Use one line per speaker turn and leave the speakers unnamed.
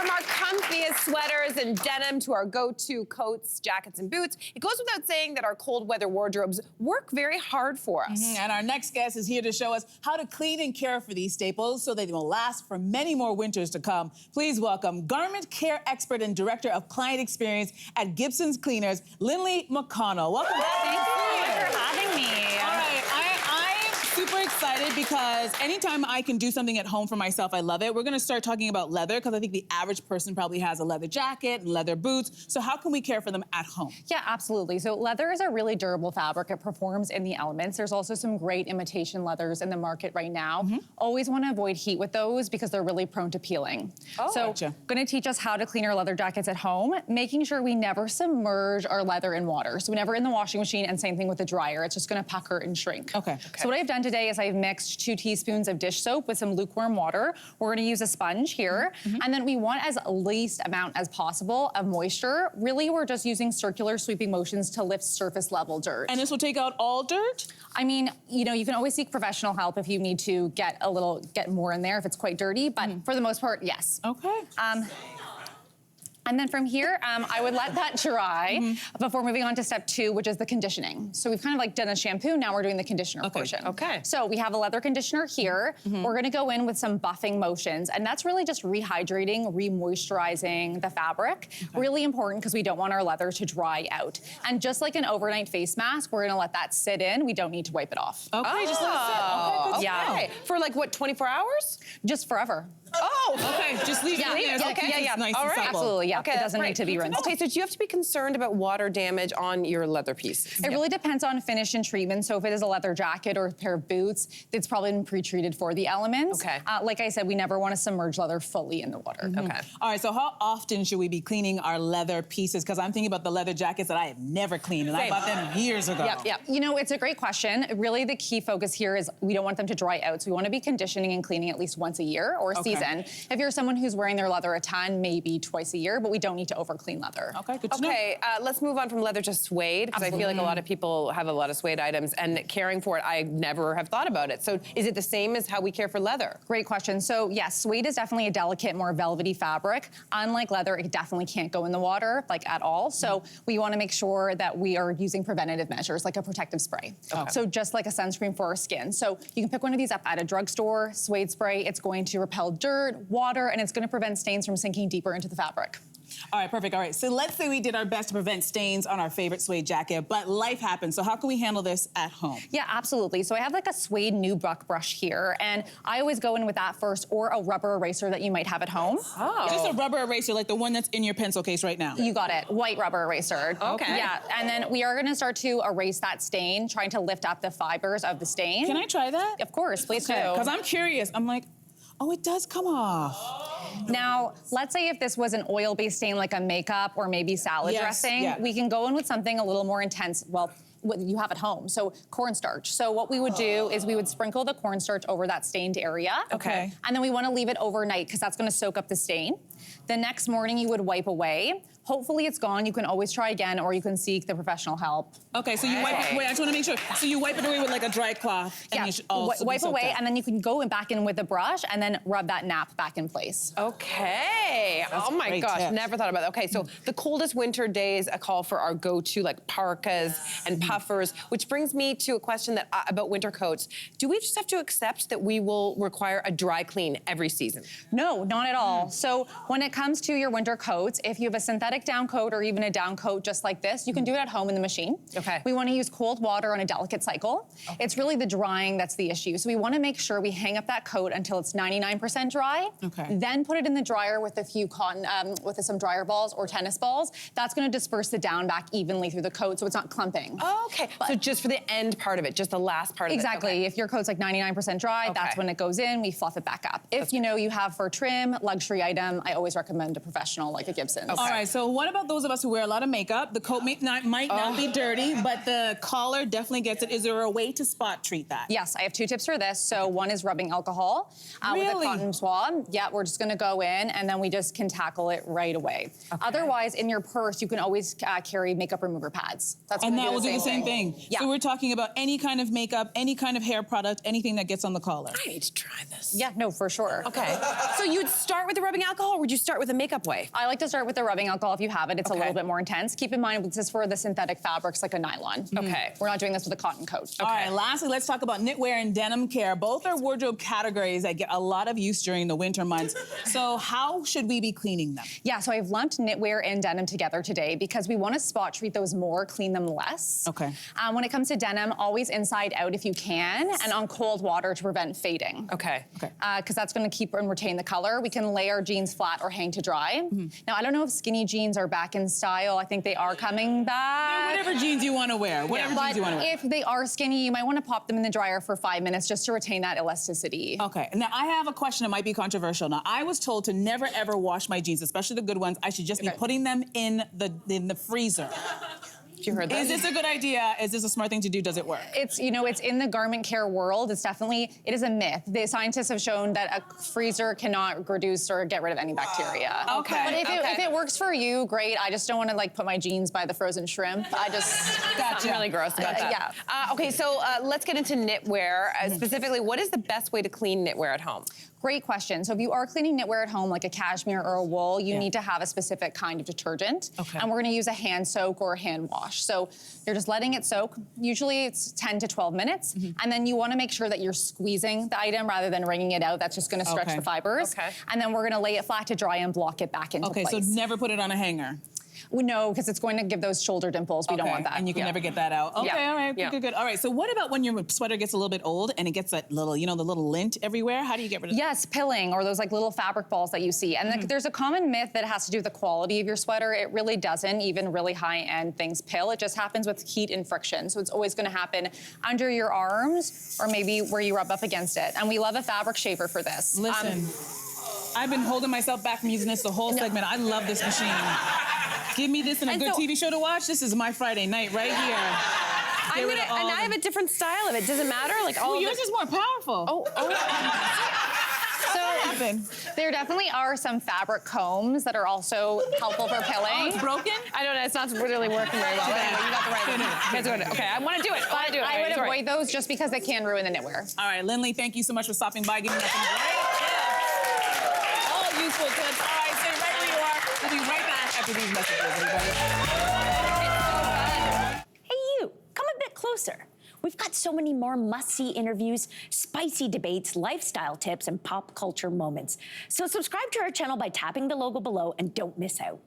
From our comfiest sweaters and denim to our go-to coats, jackets, and boots, it goes without saying that our cold weather wardrobes work very hard for us.
And our next guest is here to show us how to clean and care for these staples so they will last for many more winters to come. Please welcome garment care expert and director of client experience at Gibson's Cleaners, Linley McConell. Welcome back.
Thank you so much for having me.
All right, I'm super excited because anytime I can do something at home for myself, I love it. We're gonna start talking about leather because I think the average person probably has a leather jacket and leather boots. So how can we care for them at home?
Yeah, absolutely. So leather is a really durable fabric. It performs in the elements. There's also some great imitation leathers in the market right now. Always want to avoid heat with those because they're really prone to peeling. So going to teach us how to clean our leather jackets at home, making sure we never submerge our leather in water. So never in the washing machine, and same thing with the dryer. It's just going to pucker and shrink.
Okay.
So what I've done today is I've mixed 2 teaspoons of dish soap with some lukewarm water. We're going to use a sponge here. And then we want as least amount as possible of moisture. Really, we're just using circular sweeping motions to lift surface level dirt.
And this will take out all dirt?
I mean, you know, you can always seek professional help if you need to get more in there if it's quite dirty, but for the most part, yes.
Okay.
And then from here, I would let that dry before moving on to step 2, which is the conditioning. So we've kind of like done a shampoo, now we're doing the conditioner portion.
Okay.
So we have a leather conditioner here. We're gonna go in with some buffing motions, and that's really just rehydrating, re-moisturizing the fabric. Really important because we don't want our leather to dry out. And just like an overnight face mask, we're gonna let that sit in. We don't need to wipe it off.
Okay, just let it sit. Okay, good.
Yeah.
For like, what, 24 hours?
Just forever.
Okay, just leave it in there. Okay,
yeah.
Nice
All
and
right.
supple.
Absolutely, yeah.
Okay,
It doesn't need to be rinsed.
Okay, so do you have to be concerned about water damage on your leather pieces?
It really depends on finish and treatment. So if it is a leather jacket or a pair of boots, it's probably been pre-treated for the elements.
Okay.
Like I said, we never want to submerge leather fully in the water.
Okay.
All right, so how often should we be cleaning our leather pieces? Because I'm thinking about the leather jackets that I have never cleaned, and I bought them years ago.
Yep.
You know, it's a great question. Really, the key focus here is we don't want them to dry out. So we want to be conditioning and cleaning at least once a year or a season. If you're someone who's wearing their leather a ton, maybe twice a year, but we don't need to over clean leather.
Okay, good to know.
Okay, let's move on from leather to suede, because I feel like a lot of people have a lot of suede items, and caring for it, I never have thought about it. So is it the same as how we care for leather?
Great question. So yes, suede is definitely a delicate, more velvety fabric. Unlike leather, it definitely can't go in the water, like at all. So we want to make sure that we are using preventative measures, like a protective spray. So just like a sunscreen for our skin. So you can pick one of these up at a drugstore, suede spray. It's going to repel dirt, water, and it's going to prevent stains from sinking deeper into the fabric.
All right, perfect. All right, so let's say we did our best to prevent stains on our favorite suede jacket, but life happens. So how can we handle this at home?
Yeah, absolutely. So I have like a suede nubuck brush here, and I always go in with that first, or a rubber eraser that you might have at home.
Just a rubber eraser, like the one that's in your pencil case right now.
You got it, white rubber eraser.
Okay.
Yeah, and then we are gonna start to erase that stain, trying to lift up the fibers of the stain.
Can I try that?
Of course, please do.
Because I'm curious. I'm like, oh, it does come off.
Now, let's say if this was an oil-based stain like a makeup or maybe salad dressing, we can go in with something a little more intense. Well, what you have at home, so cornstarch. So what we would do is we would sprinkle the cornstarch over that stained area.
Okay.
And then we want to leave it overnight because that's going to soak up the stain. The next morning you would wipe away. Hopefully it's gone. You can always try again, or you can seek the professional help.
Okay, so you wipe it, wait, I just want to make sure. So you wipe it away with like a dry cloth. And
Yeah,
you should also
wipe away, and then you can go back in with a brush and then rub that nap back in place.
Okay. Oh my
great
gosh,
tip.
never thought about that. Okay, so the coldest winter days, a call for our go-to like parkas and puffers, which brings me to a question that about winter coats. Do we just have to accept that we will require a dry clean every season?
No, not at all. So when it comes to your winter coats, if you have a synthetic down coat or even a down coat just like this, you can do it at home in the machine.
Okay.
We want to use cold water on a delicate cycle. It's really the drying that's the issue. So we want to make sure we hang up that coat until it's 99% dry.
Okay.
Then put it in the dryer with a few cotton, with some dryer balls or tennis balls. That's going to disperse the down back evenly through the coat so it's not clumping.
Okay, so just for the end part of it, just the last part of
Exactly.
it. Exactly.
If your coat's like 99% dry, that's when it goes in, we fluff it back up. If you know you have for trim, luxury item, I always recommend a professional like a Gibson's.
All right, so So what about those of us who wear a lot of makeup? The coat might not be dirty, but the collar definitely gets it. Is there a way to spot treat that?
Yes, I have 2 tips for this. So one is rubbing alcohol with
Really?
a cotton swab. Yeah, we're just gonna go in and then we just can tackle it right away. Otherwise, in your purse, you can always carry makeup remover pads.
And that will do the same thing.
Yeah.
So we're talking about any kind of makeup, any kind of hair product, anything that gets on the collar.
I need to try this.
Yeah, no, for sure.
Okay. So you'd start with the rubbing alcohol, or would you start with a makeup way?
I like to start with the rubbing alcohol if you have it. It's a little bit more intense. Keep in mind, this is for the synthetic fabrics like a nylon.
Okay.
We're not doing this with a cotton coat.
All right, lastly, let's talk about knitwear and denim care. Both are wardrobe categories that get a lot of use during the winter months. So how should we be cleaning them?
Yeah, so I've lumped knitwear and denim together today because we want to spot treat those more, clean them less.
Okay.
When it comes to denim, always inside out if you can, and on cold water to prevent fading.
Okay.
Because that's going to keep and retain the color. We can lay our jeans flat or hang to dry. Now, I don't know if skinny jeans are back in style. I think they are coming back.
Whatever jeans you want to wear. Whatever jeans you want to wear.
If they are skinny, you might want to pop them in the dryer for 5 minutes just to retain that elasticity.
Okay, now I have a question that might be controversial. Now, I was told to never ever wash my jeans, especially the good ones. I should just be putting them in the freezer.
You heard that?
Is this a good idea? Is this a smart thing to do? Does it work?
It's, you know, it's in the garment care world. It is a myth. The scientists have shown that a freezer cannot reduce or get rid of any bacteria.
Okay.
But if it works for you, great. I just don't want to like put my jeans by the frozen shrimp. I just
Something really gross about that.
Yeah.
Okay, so let's get into knitwear. Specifically, what is the best way to clean knitwear at home?
Great question. So if you are cleaning knitwear at home, like a cashmere or a wool, you need to have a specific kind of detergent.
Okay.
And we're gonna use a hand soak or a hand wash. So you're just letting it soak. Usually it's 10 to 12 minutes. And then you wanna make sure that you're squeezing the item rather than wringing it out. That's just gonna stretch the fibers.
Okay.
And then we're gonna lay it flat to dry and block it back into place.
Okay, so never put it on a hanger.
No, because it's going to give those shoulder dimples. We don't want that.
And you can never get that out. Okay,
Yeah.
all right,
Yeah.
good. All right, so what about when your sweater gets a little bit old and it gets that little, you know, the little lint everywhere? How do you get rid of that?
Yes, pilling or those like little fabric balls that you see. And there's a common myth that has to do with the quality of your sweater. It really doesn't. Even really high-end things pill. It just happens with heat and friction. So it's always going to happen under your arms or maybe where you rub up against it. And we love a fabric shaver for this.
Listen, I've been holding myself back from using this the whole segment. I love this machine. Give me this and a good TV show to watch. This is my Friday night right here.
And I have a different style of it. Does it matter? Like all
Yours is more powerful.
So there definitely are some fabric combs that are also helpful for pilling.
It's broken?
I don't know. It's not really working very well. Anyway, you got the right one. You guys doing it. Okay, I want to do it.
I would avoid those just because they can ruin the knitwear.
All right, Linley, thank you so much for stopping by, giving us some great tips. All useful tips. All right, stay right where you are. We'll be right back after these messages, everybody.
Hey, you, come a bit closer. We've got so many more must-see interviews, spicy debates, lifestyle tips, and pop culture moments. So subscribe to our channel by tapping the logo below and don't miss out.